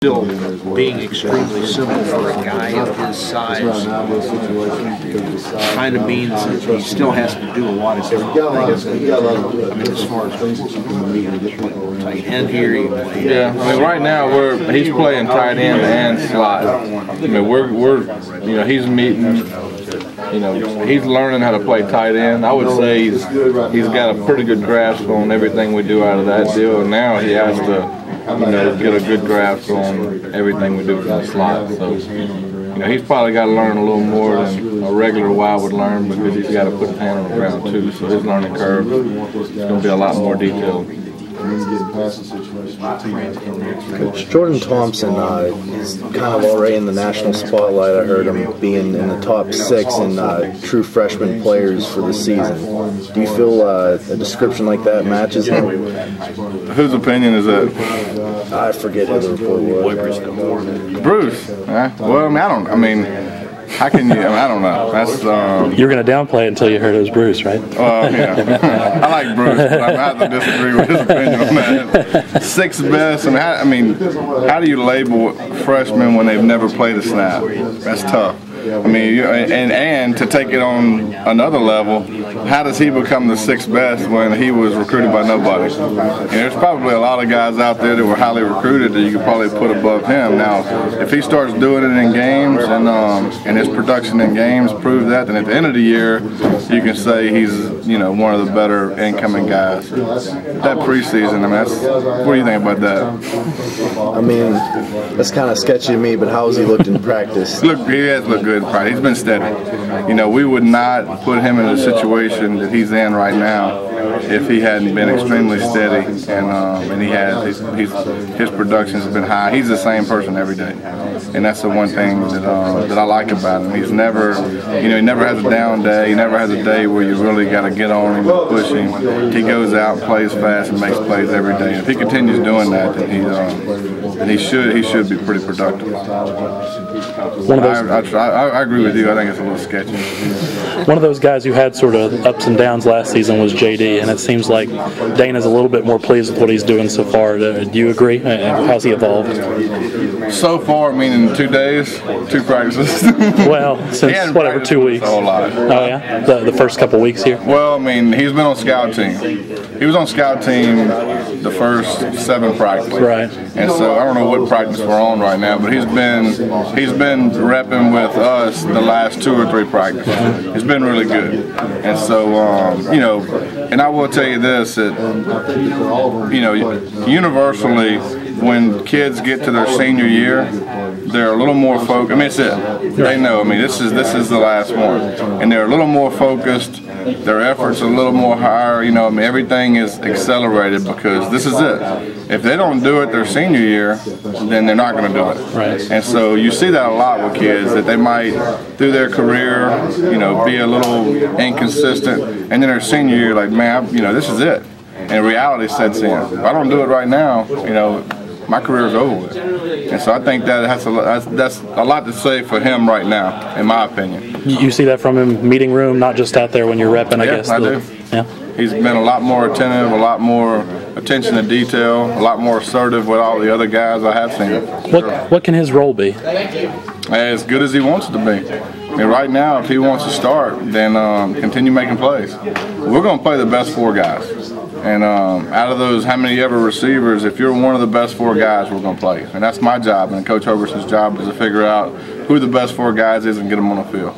still being extremely simple for a guy of his size kind of means that he still has to do a lot of different things. I mean, as far as tight end here, yeah. I mean, right now he's playing tight end and slot. I mean, he's meeting. He's learning how to play tight end. I would say he's got a pretty good grasp on everything we do out of that deal. And now he has to, get a good grasp on everything we do from the slot. So, he's probably got to learn a little more than a regular wide would learn because he's got to put his hand on the ground too. So his learning curve is going to be a lot more detailed. Jordan Thompson is kind of already in the national spotlight. I heard him being in the top 6 in true freshman players for the season. Do you feel a description like that matches him? Whose opinion is that? I forget who the report was. Bruce. Well, I mean, how can you? I don't know. That's you're going to downplay it until you heard it was Bruce, right? Yeah. I like Bruce, but I have to disagree with his opinion on that. 6th best. I mean, how do you label freshmen when they've never played a snap? That's tough. I mean, and to take it on another level, how does he become the 6th best when he was recruited by nobody? And there's probably a lot of guys out there that were highly recruited that you could probably put above him. Now, if he starts doing it in games and his production in games proves that, then at the end of the year, you can say he's one of the better incoming guys. That preseason, I mean, what do you think about that? I mean, that's kind of sketchy to me, but how has he looked in practice? He has looked good. He's been steady. We would not put him in the situation that he's in right now if he hadn't been extremely steady, and he has. His production's been high. He's the same person every day, and that's the one thing that I like about him. He's never, he never has a down day. He never has a day where you really got to get on him and push him. He goes out, plays fast, and makes plays every day. If he continues doing that, then he should be pretty productive. I agree with you. I think it's a little sketchy. One of those guys who had sort of ups and downs last season was JD, and it seems like Dana's a little bit more pleased with what he's doing so far. Do you agree? How's he evolved? So far, meaning 2 days, 2 practices. Well, since whatever, 2 weeks. A whole lot. Oh yeah, the first couple weeks here. Well, I mean, he's been on scout team. He was on scout team the first 7 practices. Right. And so I don't know what practice we're on right now, but he's been repping with us the last 2 or 3 practices. It's been really good. And so and I will tell you this, that universally, when kids get to their senior year, they're a little more focused. I mean, it's it. They know. I mean, this is the last one, and they're a little more focused. Their efforts are a little more higher. I mean, everything is accelerated because this is it. If they don't do it their senior year, then they're not going to do it. Right. And so you see that a lot with kids, that they might, through their career, be a little inconsistent, and then their senior year, like, man, this is it. And reality sets in. If I don't do it right now, my career is over with. And so I think that's a lot to say for him right now, in my opinion. You see that from him, meeting room, not just out there when you're repping, I guess? Yeah, I do. Yeah. He's been a lot more attentive, a lot more attention to detail, a lot more assertive with all the other guys I have seen. What can his role be? As good as he wants it to be. I mean, right now, if he wants to start, then continue making plays. We're going to play the best 4 guys. And out of those, how many ever receivers, if you're one of the best 4 guys, we're going to play. And that's my job, and Coach Hogerson's job is to figure out who the best 4 guys is and get them on the field.